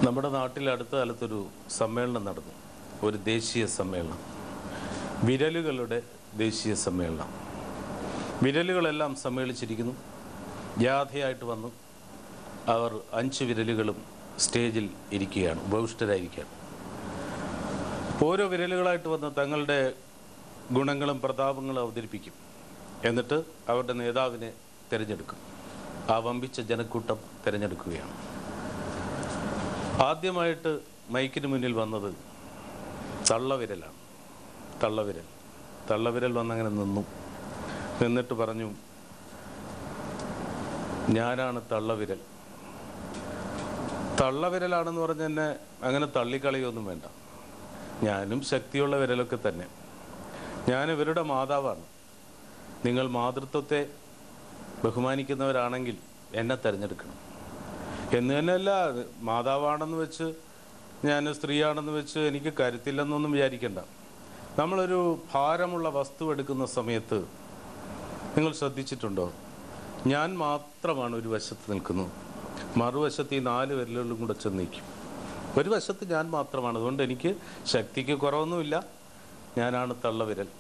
നമ്മുടെ നാട്ടിൽ അടുത്ത കാലത്തൊരു സമ്മേളനം നടന്നു. ഒരു ദേശീയ സമ്മേളനം, വിരലുകളുടെ ദേശീയ സമ്മേളനം. വിരലുകളെല്ലാം സമ്മേളിച്ചിരിക്കുന്നു. ജാഥയായിട്ട് വന്നു അവർ 5 വിരലുകളും സ്റ്റേജിൽ ഇരിക്കുകയാണ്, ഉപവിഷ്ടരായിരിക്കുകയാണ്. ഓരോ വിരലുകളായിട്ട് വന്ന് തങ്ങളുടെ ഗുണങ്ങളും പ്രതാപങ്ങളും അവതരിപ്പിക്കും. എന്നിട്ട് അവരുടെ നേതാവിനെ തിരഞ്ഞെടുക്കും. ആ വമ്പിച്ച ജനക്കൂട്ടം തിരഞ്ഞെടുക്കുകയാണ്. ആദ്യമായിട്ട് മൈക്കിന് മുന്നിൽ വന്നത് തള്ളവിരലാണ്. തള്ളവിരൽ വന്നങ്ങനെ നിന്നിട്ട് പറഞ്ഞു, ഞാനാണ് തള്ളവിരൽ. തള്ളവിരലാണെന്ന് പറഞ്ഞ് എന്നെ അങ്ങനെ തള്ളിക്കളയൊന്നും വേണ്ട. ഞാനും ശക്തിയുള്ള വിരലൊക്കെ തന്നെ. ഞാൻ ഇവരുടെ മാതാവാണ്. നിങ്ങൾ മാതൃത്വത്തെ ബഹുമാനിക്കുന്നവരാണെങ്കിൽ എന്നെ തിരഞ്ഞെടുക്കണം എന്ന് തന്നെയല്ല. മാതാവാണെന്ന് വെച്ച്, ഞാൻ സ്ത്രീയാണെന്ന് വെച്ച് എനിക്ക് കരുത്തില്ലെന്നൊന്നും വിചാരിക്കണ്ട. നമ്മളൊരു ഭാരമുള്ള വസ്തു എടുക്കുന്ന സമയത്ത് നിങ്ങൾ ശ്രദ്ധിച്ചിട്ടുണ്ടോ? ഞാൻ മാത്രമാണ് ഒരു വശത്ത് നിൽക്കുന്നത്, മറുവശത്ത് ഈ 4 വിരലുകളും കൂടെ ചെന്ന് നിൽക്കും. ഒരു വശത്ത് ഞാൻ മാത്രമാണ്. അതുകൊണ്ട് എനിക്ക് ശക്തിക്ക് കുറവൊന്നുമില്ല. ഞാനാണ് തള്ളവിരൽ.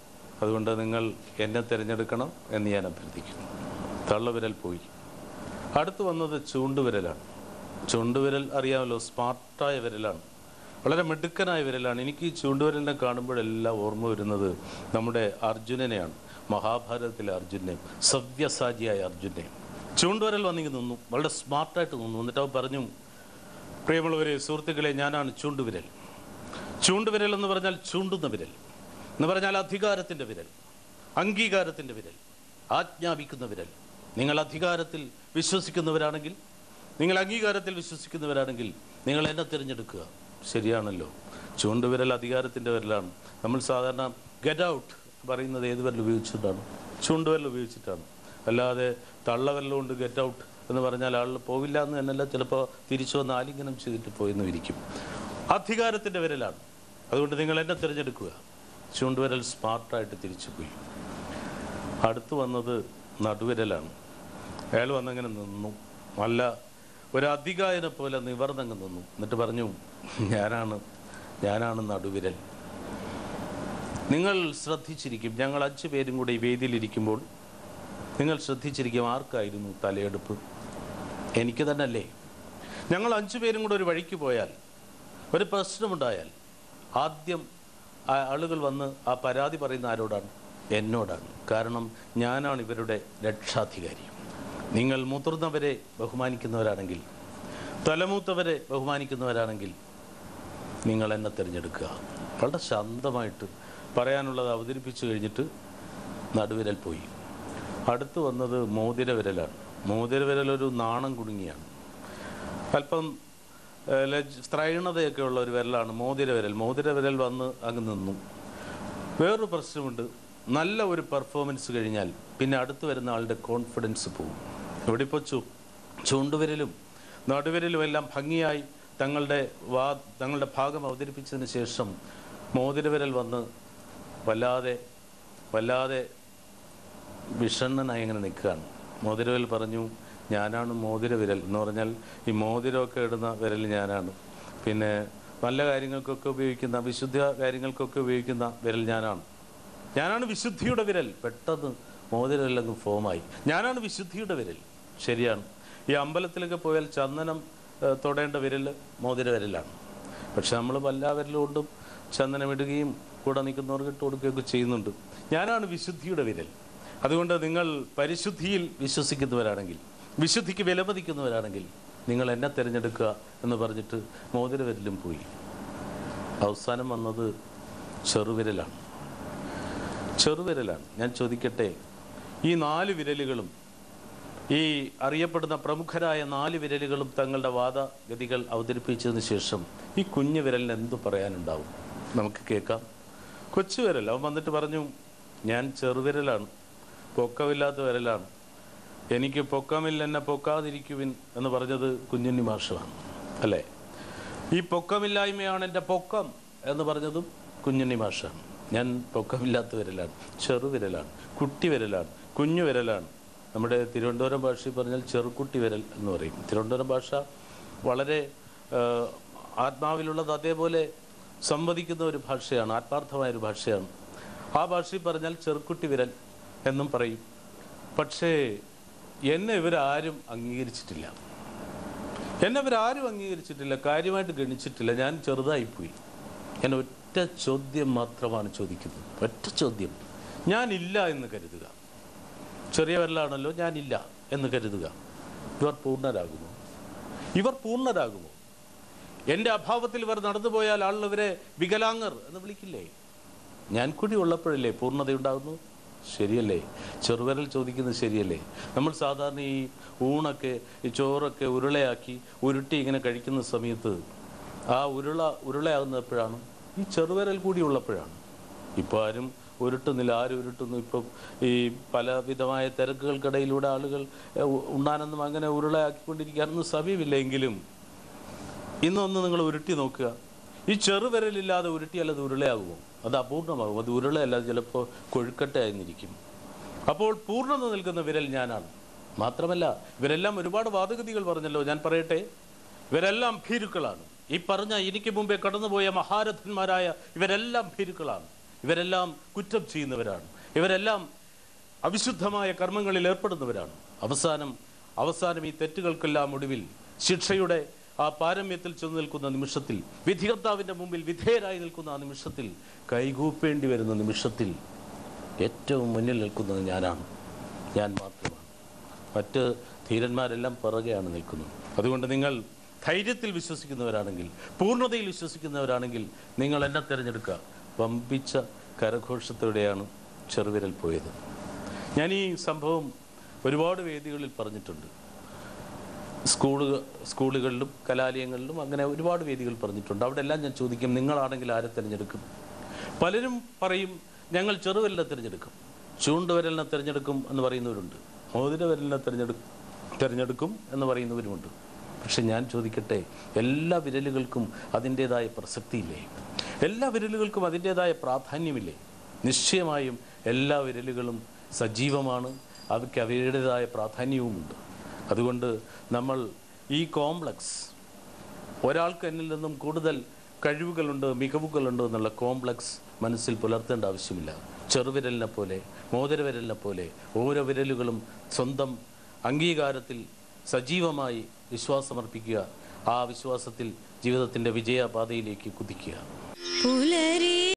അതുകൊണ്ട് നിങ്ങൾ എന്നെ തിരഞ്ഞെടുക്കണം എന്ന് ഞാൻ അഭ്യർത്ഥിക്കുന്നു. തള്ളവിരൽ പോയി. അടുത്ത് വന്നത് ചൂണ്ടുവിരലാണ്. ചൂണ്ടുവിരൽ അറിയാമല്ലോ, സ്മാർട്ടായ വിരലാണ്, വളരെ മിടുക്കനായ വിരലാണ്. എനിക്ക് ഈ ചൂണ്ടുവിരലിനെ കാണുമ്പോഴെല്ലാം ഓർമ്മ വരുന്നത് നമ്മുടെ അർജുനനെയാണ്, മഹാഭാരതത്തിലെ അർജുനെ, സവ്യസാചിയായ അർജുനെ. ചൂണ്ടുവിരൽ വന്നിങ്ങ് നിന്നു, വളരെ സ്മാർട്ടായിട്ട് നിന്നു. എന്നിട്ട് അവൻ പറഞ്ഞു, പ്രിയമുള്ളവരെ, സുഹൃത്തുക്കളെ, ഞാനാണ് ചൂണ്ടുവിരൽ. ചൂണ്ടുവിരൽ എന്ന് പറഞ്ഞാൽ ചൂണ്ടുന്ന വിരൽ എന്ന് പറഞ്ഞാൽ അധികാരത്തിൻ്റെ വിരൽ, അംഗീകാരത്തിൻ്റെ വിരൽ, ആജ്ഞാപിക്കുന്ന വിരൽ. നിങ്ങൾ അധികാരത്തിൽ വിശ്വസിക്കുന്നവരാണെങ്കിൽ, നിങ്ങൾ അംഗീകാരത്തിൽ വിശ്വസിക്കുന്നവരാണെങ്കിൽ നിങ്ങൾ എന്നെ തിരഞ്ഞെടുക്കുക. ശരിയാണല്ലോ, ചൂണ്ടുവിരൽ അധികാരത്തിൻ്റെ വിരലാണ്. നമ്മൾ സാധാരണ ഗെറ്റ് ഔട്ട് പറയുന്നത് ഏത് വിരൽ ഉപയോഗിച്ചിട്ടാണ്? ചൂണ്ടുവിരൽ ഉപയോഗിച്ചിട്ടാണ്. അല്ലാതെ തള്ളവിരലുകൊണ്ട് ഗെറ്റ് ഔട്ട് എന്ന് പറഞ്ഞാൽ ആൾ പോവില്ല എന്ന് തന്നെയല്ല, ചിലപ്പോൾ തിരിച്ചു വന്ന് ആലിംഗനം ചെയ്തിട്ട് പോയെന്ന് ഇരിക്കും. അധികാരത്തിൻ്റെ വിരലാണ്. അതുകൊണ്ട് നിങ്ങൾ എന്നെ തിരഞ്ഞെടുക്കുക. ചൂണ്ടുവിരൽ സ്മാർട്ടായിട്ട് തിരിച്ചു പോയി. അടുത്ത് വന്നത് നടുവിരലാണ്. അയാൾ വന്നങ്ങനെ നിന്നു, നല്ല ഒരു അധികായനെ പോലെ നിവർന്നങ്ങ് നിന്നു. എന്നിട്ട് പറഞ്ഞു, ഞാനാണ് നടുവിരൽ. നിങ്ങൾ ശ്രദ്ധിച്ചിരിക്കും, ഞങ്ങൾ 5 പേരും കൂടി ഈ വേദിയിലിരിക്കുമ്പോൾ നിങ്ങൾ ശ്രദ്ധിച്ചിരിക്കും, ആർക്കായിരുന്നു തലയെടുപ്പ്? എനിക്ക് തന്നെ അല്ലേ? ഞങ്ങൾ 5 പേരും കൂടെ ഒരു വഴിക്ക് പോയാൽ, ഒരു പ്രശ്നമുണ്ടായാൽ, ആദ്യം ആളുകൾ വന്ന് ആ പരാതി പറയുന്ന ആരോടാണ്? എന്നോടാണ്. കാരണം ഞാനാണ് ഇവരുടെ രക്ഷാധികാരി. നിങ്ങൾ മുതിർന്നവരെ ബഹുമാനിക്കുന്നവരാണെങ്കിൽ, തലമൂത്തവരെ ബഹുമാനിക്കുന്നവരാണെങ്കിൽ നിങ്ങൾ എന്നെ തിരഞ്ഞെടുക്കുക. വളരെ ശാന്തമായിട്ട് പറയാനുള്ളത് അവതരിപ്പിച്ചു കഴിഞ്ഞിട്ട് നടുവിരൽ പോയി. അടുത്ത് വന്നത് മോതിരവിരലാണ്. മോതിരവിരലൊരു നാണം കുടുങ്ങിയാണ്, അല്പം സ്ത്രൈണതയൊക്കെ ഉള്ള ഒരു വിരലാണ് മോതിരവിരൽ. മോതിരവിരൽ വന്ന് അങ്ങ് നിന്നു. വേറൊരു പ്രശ്നമുണ്ട്, നല്ല ഒരു പെർഫോമൻസ് കഴിഞ്ഞാൽ പിന്നെ അടുത്ത് വരുന്ന ആളുടെ കോൺഫിഡൻസ് പോകും. ഇവിടെ ഇപ്പോൾ ചൂണ്ടുവിരലും നടുവിരലും എല്ലാം ഭംഗിയായി തങ്ങളുടെ ഭാഗം അവതരിപ്പിച്ചതിന് ശേഷം മോതിരവിരൽ വന്ന് വല്ലാതെ വിഷണ്ണനായി ഇങ്ങനെ നിൽക്കുകയാണ്. മോതിരവിരൽ പറഞ്ഞു, ഞാനാണ് മോതിരവിരൽ എന്ന് പറഞ്ഞാൽ ഈ മോതിരമൊക്കെ ഇടുന്ന വിരൽ ഞാനാണ്. പിന്നെ നല്ല കാര്യങ്ങൾക്കൊക്കെ ഉപയോഗിക്കുന്ന, വിശുദ്ധ കാര്യങ്ങൾക്കൊക്കെ ഉപയോഗിക്കുന്ന വിരൽ ഞാനാണ് വിശുദ്ധിയുടെ വിരൽ. പെട്ടെന്ന് മോതിരവിരലങ്ങ് ഫോമായി. ഞാനാണ് വിശുദ്ധിയുടെ വിരൽ. ശരിയാണ്, ഈ അമ്പലത്തിലൊക്കെ പോയാൽ ചന്ദനം തൊടേണ്ട വിരൽ മോതിരവിരലാണ്. പക്ഷെ നമ്മൾ എല്ലാ വിരലുകൊണ്ടും ചന്ദനമിടുകയും കൂടെ നിൽക്കുന്നവർക്ക് ഇട്ട് കൊടുക്കുകയൊക്കെ ചെയ്യുന്നുണ്ട്. ഞാനാണ് വിശുദ്ധിയുടെ വിരൽ. അതുകൊണ്ട് നിങ്ങൾ പരിശുദ്ധിയിൽ വിശ്വസിക്കുന്നവരാണെങ്കിൽ, വിശുദ്ധിക്ക് വിലമതിക്കുന്നവരാണെങ്കിൽ നിങ്ങൾ എന്നെ തിരഞ്ഞെടുക്കുക എന്ന് പറഞ്ഞിട്ട് മോതിരവിരലും പോയി. അവസാനം വന്നത് ചെറുവിരലാണ്. ഞാൻ ചോദിക്കട്ടെ, ഈ 4 വിരലുകളും, ഈ അറിയപ്പെടുന്ന പ്രമുഖരായ 4 വിരലുകളും തങ്ങളുടെ വാദഗതികൾ അവതരിപ്പിച്ചതിന് ശേഷം ഈ കുഞ്ഞു വിരലിന് എന്തു പറയാനുണ്ടാവും? നമുക്ക് കേൾക്കാം. കൊച്ചുവിരൽ അവൻ വന്നിട്ട് പറഞ്ഞു, ഞാൻ ചെറുവിരലാണ്, പൊക്കമില്ലാത്ത വിരലാണ്. എനിക്ക് പൊക്കമില്ല, എന്നെ പൊക്കാതിരിക്കുവിൻ എന്ന് പറഞ്ഞത് കുഞ്ഞുണ്ണി മാഷാണ്, അല്ലേ? ഈ പൊക്കമില്ലായ്മയാണ് എൻ്റെ പൊക്കം എന്ന് പറഞ്ഞതും കുഞ്ഞുണ്ണി മാഷാണ്. ഞാൻ പൊക്കമില്ലാത്ത വിരലാണ്, ചെറുവിരലാണ്, കുട്ടി വിരലാണ്, കുഞ്ഞു വിരലാണ്. നമ്മുടെ തിരുവനന്തപുരം ഭാഷയിൽ പറഞ്ഞാൽ ചെറുകുട്ടി വിരൽ എന്ന് പറയും. തിരുവനന്തപുരം ഭാഷ വളരെ ആത്മാവിലുള്ളത് അതേപോലെ സംവദിക്കുന്ന ഒരു ഭാഷയാണ്, ആത്മാർത്ഥമായൊരു ഭാഷയാണ്. ആ ഭാഷയിൽ പറഞ്ഞാൽ ചെറുക്കുട്ടി വിരൽ എന്നും പറയും. പക്ഷേ എന്നെ ഇവരാരും അംഗീകരിച്ചിട്ടില്ല. കാര്യമായിട്ട് ഗണിച്ചിട്ടില്ല. ഞാൻ ചെറുതായിപ്പോയി. ഞാൻ ഒറ്റ ചോദ്യം മാത്രമാണ് ചോദിക്കുന്നത്, ഒറ്റ ചോദ്യം. ഞാനില്ല എന്ന് കരുതുക, ചെറിയ വിരലാണല്ലോ, ഞാനില്ല എന്ന് കരുതുക. ഇവർ പൂർണ്ണരാകുമോ? എൻ്റെ അഭാവത്തിൽ ഇവർ നടന്നുപോയാൽ ആളുകൾ ഇവരെ വികലാംഗർ എന്ന് വിളിക്കില്ലേ? ഞാൻ കൂടി ഉള്ളപ്പോഴല്ലേ പൂർണ്ണതയുണ്ടാകുന്നു? ശരിയല്ലേ? ചെറുവിരൽ ചോദിക്കുന്നത് ശരിയല്ലേ? നമ്മൾ സാധാരണ ഈ ഊണൊക്കെ, ഈ ചോറൊക്കെ ഉരുളയാക്കി ഉരുട്ടി ഇങ്ങനെ കഴിക്കുന്ന സമയത്ത് ആ ഉരുളയാകുന്നത് എപ്പോഴാണ്? ഈ ചെറുവിരൽ കൂടി ഉള്ളപ്പോഴാണ്. ഇപ്പോൾ ആരും ഉരുട്ടുന്നില്ല. ആരും ഉരുട്ടുന്നു? ഇപ്പം ഈ പലവിധമായ തിരക്കുകൾക്കിടയിലൂടെ ആളുകൾ ഉണ്ണാനൊന്നും അങ്ങനെ ഉരുളയാക്കിക്കൊണ്ടിരിക്കാനൊന്നും സമയമില്ലെങ്കിലും ഇന്നൊന്ന് നിങ്ങൾ ഉരുട്ടി നോക്കുക. ഈ ചെറുവിരലില്ലാതെ ഉരുട്ടിയാൽ അത് ഉരുളയാകുമോ? അത് അപൂർണമാകും. അത് ഉരുളയല്ലാതെ ചിലപ്പോൾ കൊഴുക്കട്ട ആയിരിക്കും. അപ്പോൾ പൂർണ്ണത നിൽക്കുന്ന വിരൽ ഞാനാണ്. മാത്രമല്ല, ഇവരെല്ലാം ഒരുപാട് വാദഗതികൾ പറഞ്ഞല്ലോ. ഞാൻ പറയട്ടെ, ഇവരെല്ലാം ഭീരുക്കളാണ്. ഈ പറഞ്ഞ എനിക്ക് മുമ്പേ കടന്നുപോയ മഹാരഥന്മാരായ ഇവരെല്ലാം ഭീരുക്കളാണ്. ഇവരെല്ലാം കുറ്റം ചെയ്യുന്നവരാണ്. ഇവരെല്ലാം അവിശുദ്ധമായ കർമ്മങ്ങളിൽ ഏർപ്പെടുന്നവരാണ്. അവസാനം ഈ തെറ്റുകൾക്കെല്ലാം ഒടുവിൽ ശിക്ഷയുടെ ആ പാരമ്യത്തിൽ ചെന്ന് നിൽക്കുന്ന നിമിഷത്തിൽ, വിധികർത്താവിൻ്റെ മുമ്പിൽ വിധേയരായി നിൽക്കുന്ന ആ നിമിഷത്തിൽ, കൈകൂപ്പേണ്ടി വരുന്ന നിമിഷത്തിൽ ഏറ്റവും മുന്നിൽ നിൽക്കുന്നത് ഞാനാണ്, ഞാൻ മാത്രമാണ്. മറ്റ് ധീരന്മാരെല്ലാം പിറകെയാണ് നിൽക്കുന്നത്. അതുകൊണ്ട് നിങ്ങൾ ധൈര്യത്തിൽ വിശ്വസിക്കുന്നവരാണെങ്കിൽ, പൂർണ്ണതയിൽ വിശ്വസിക്കുന്നവരാണെങ്കിൽ നിങ്ങൾ എന്നെ തിരഞ്ഞെടുക്കുക. വമ്പിച്ച കരഘോഷത്തോടെയാണ് ചെറുവിരൽ പോയത്. ഞാൻ ഈ സംഭവം ഒരുപാട് വേദികളിൽ പറഞ്ഞിട്ടുണ്ട്. സ്കൂളുകളിലും കലാലയങ്ങളിലും അങ്ങനെ ഒരുപാട് വേദികൾ പറഞ്ഞിട്ടുണ്ട്. അവിടെ എല്ലാം ഞാൻ ചോദിക്കും, നിങ്ങളാണെങ്കിൽ ആരെ തിരഞ്ഞെടുക്കും? പലരും പറയും ഞങ്ങൾ ചെറുവിരലിനെ തിരഞ്ഞെടുക്കും, ചൂണ്ടുവിരലിനെ തിരഞ്ഞെടുക്കും എന്ന് പറയുന്നവരുണ്ട്, മോതിരവിരലിനെ തിരഞ്ഞെടുക്കും എന്ന് പറയുന്നവരുമുണ്ട്. പക്ഷെ ഞാൻ ചോദിക്കട്ടെ, എല്ലാ വിരലുകൾക്കും അതിൻ്റേതായ പ്രസക്തിയില്ലേ? എല്ലാ വിരലുകൾക്കും അതിൻ്റേതായ പ്രാധാന്യമില്ലേ? നിശ്ചയമായും എല്ലാ വിരലുകളും സജീവമാണ്, അവയ്ക്ക് അവരുടേതായ പ്രാധാന്യവുമുണ്ട്. അതുകൊണ്ട് നമ്മൾ ഈ കോംപ്ലക്സ്, ഒരാൾക്ക് എന്നിൽ നിന്നും കൂടുതൽ കഴിവുകളുണ്ട്, മികവുകളുണ്ട് എന്നുള്ള കോംപ്ലക്സ് മനസ്സിൽ പുലർത്തേണ്ട ആവശ്യമില്ല. ചെറുവിരലിനെ പോലെ, മോതിരവിരലിനെ പോലെ ഓരോ വിരലുകളും സ്വന്തം അംഗീകാരത്തിൽ സജീവമായി വിശ്വാസമർപ്പിക്കുക. ആ വിശ്വാസത്തിൽ ജീവിതത്തിൻ്റെ വിജയപാതയിലേക്ക് കുതിക്കുക.